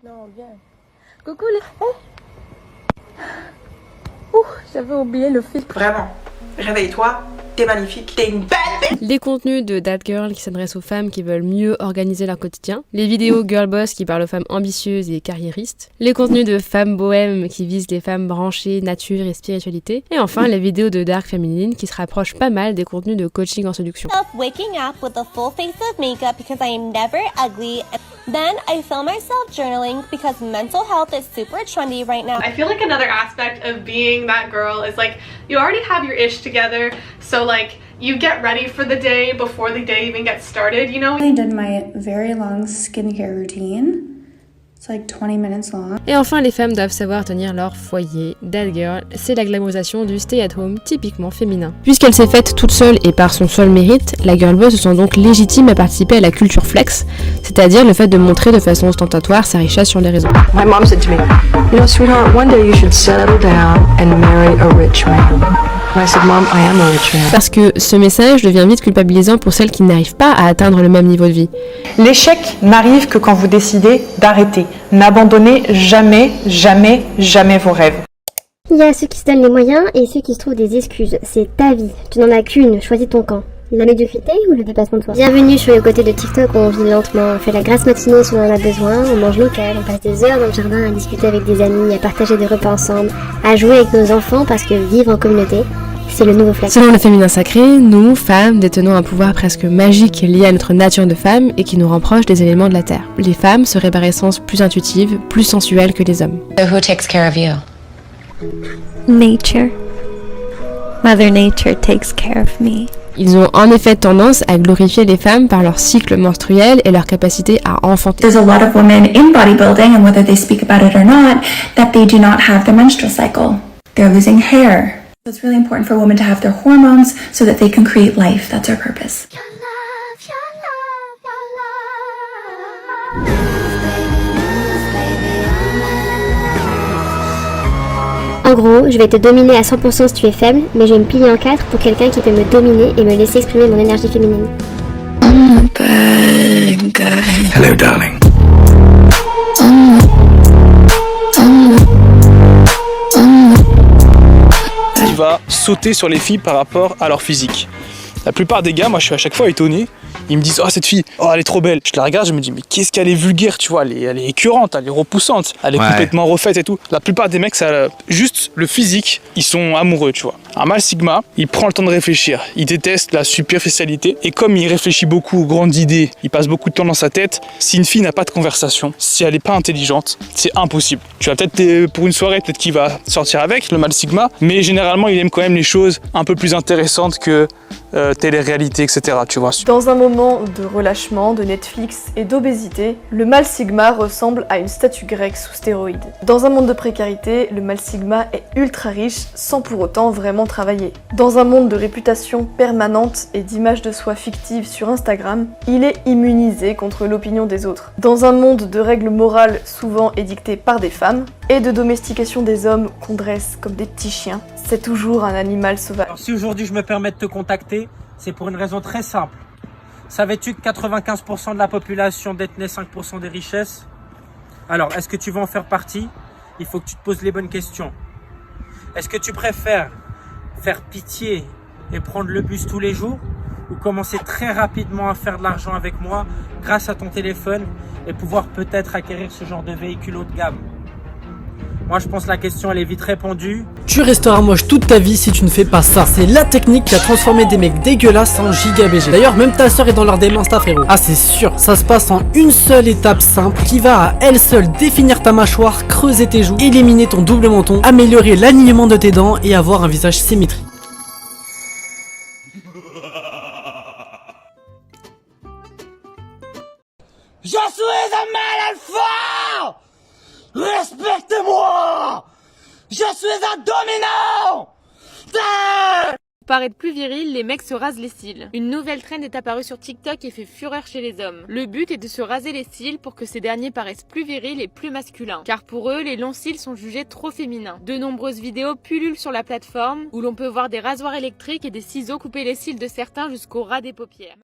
Non, viens. Coucou les... Ouh, j'avais oublié le filtre. Vraiment, réveille-toi, t'es magnifique, t'es une belle bitch. Les contenus de That Girl qui s'adressent aux femmes qui veulent mieux organiser leur quotidien. Les vidéos Girl Boss qui parlent aux femmes ambitieuses et carriéristes. Les contenus de femmes bohèmes qui visent les femmes branchées, nature et spiritualité. Et enfin, les vidéos de Dark Féminine qui se rapprochent pas mal des contenus de coaching en séduction. Waking up with a full face of makeup because I am never ugly. Then I film myself journaling because mental health is super trendy right now. I feel like another aspect of being that girl is like you already have your ish together, so like you get ready for the day before the day even gets started, you know? I did my very long skincare routine. It's like 20 minutes long. Et enfin, les femmes doivent savoir tenir leur foyer. That Girl, c'est la glamourisation du stay-at-home typiquement féminin. Puisqu'elle s'est faite toute seule et par son seul mérite, la girl boss se sent donc légitime à participer à la culture flex, c'est-à-dire le fait de montrer de façon ostentatoire sa richesse sur les réseaux. My mom said to me, you know, sweetheart, one day you should settle down and marry a rich man. And I said, Mom, I am a rich man. Parce que ce message devient vite culpabilisant pour celles qui n'arrivent pas à atteindre le même niveau de vie. L'échec n'arrive que quand vous décidez d'arrêter. N'abandonnez jamais, jamais, jamais vos rêves. Il y a ceux qui se donnent les moyens et ceux qui se trouvent des excuses. C'est ta vie, tu n'en as qu'une, choisis ton camp. La médiocrité ou le dépassement de soi? Bienvenue sur les côtés de TikTok où on vit lentement, on fait la grasse matinée si on en a besoin, on mange local, on passe des heures dans le jardin à discuter avec des amis, à partager des repas ensemble, à jouer avec nos enfants parce que vivre en communauté, c'est le nouveau flex. Selon le féminin sacré, nous, femmes, détenons un pouvoir presque magique lié à notre nature de femme et qui nous rend proches des éléments de la Terre. Les femmes seraient par essence plus intuitives, plus sensuelles que les hommes. So who takes care of you? Nature. Mother Nature takes care of me. Ils ont en effet tendance à glorifier les femmes par leur cycle menstruel et leur capacité à enfanter. There's a lot of women in bodybuilding, and whether they speak about it or not, that they do not have their menstrual cycle. They're losing hair. So it's really important for women to have their hormones so that they can create life. That's our purpose. En gros, je vais te dominer à 100% si tu es faible, mais je vais me plier en 4 pour quelqu'un qui peut me dominer et me laisser exprimer mon énergie féminine. Hello, darling. Il va sauter sur les filles par rapport à leur physique. La plupart des gars, moi je suis à chaque fois étonné, ils me disent « Oh cette fille, oh elle est trop belle ». Je la regarde, je me dis « Mais qu'est-ce qu'elle est vulgaire, tu vois, elle est écœurante, elle est repoussante, elle est complètement refaite et tout ». La plupart des mecs, ça, juste le physique, ils sont amoureux, tu vois. Un mâle sigma, il prend le temps de réfléchir, il déteste la superficialité et comme il réfléchit beaucoup aux grandes idées, il passe beaucoup de temps dans sa tête, si une fille n'a pas de conversation, si elle n'est pas intelligente, c'est impossible. Tu vas peut-être, pour une soirée, peut-être qu'il va sortir avec le mâle sigma, mais généralement il aime quand même les choses un peu plus intéressantes que télé-réalité, etc. Tu vois. Dans un moment de relâchement, de Netflix et d'obésité, le mâle sigma ressemble à une statue grecque sous stéroïdes. Dans un monde de précarité, le mâle sigma est ultra riche sans pour autant vraiment travailler. Dans un monde de réputation permanente et d'images de soi fictives sur Instagram, il est immunisé contre l'opinion des autres. Dans un monde de règles morales souvent édictées par des femmes et de domestication des hommes qu'on dresse comme des petits chiens, c'est toujours un animal sauvage. Alors, si aujourd'hui je me permets de te contacter, c'est pour une raison très simple. Savais-tu que 95% de la population détenait 5% des richesses? Alors, est-ce que tu veux en faire partie? Il faut que tu te poses les bonnes questions. Est-ce que tu préfères faire pitié et prendre le bus tous les jours ou commencer très rapidement à faire de l'argent avec moi grâce à ton téléphone et pouvoir peut-être acquérir ce genre de véhicule haut de gamme? Moi je pense que la question elle est vite répondue. Tu resteras moche toute ta vie si tu ne fais pas ça. C'est la technique qui a transformé des mecs dégueulasses en giga BG. D'ailleurs même ta soeur est dans leur DM Insta frérot. Ah c'est sûr, ça se passe en une seule étape simple qui va à elle seule définir ta mâchoire, creuser tes joues, éliminer ton double menton, améliorer l'alignement de tes dents et avoir un visage symétrique. Je suis un mâle alpha! Respectez-moi! Je suis un dominant! Pour paraître plus viril, les mecs se rasent les cils. Une nouvelle trend est apparue sur TikTok et fait fureur chez les hommes. Le but est de se raser les cils pour que ces derniers paraissent plus virils et plus masculins. Car pour eux, les longs cils sont jugés trop féminins. De nombreuses vidéos pullulent sur la plateforme où l'on peut voir des rasoirs électriques et des ciseaux couper les cils de certains jusqu'au ras des paupières.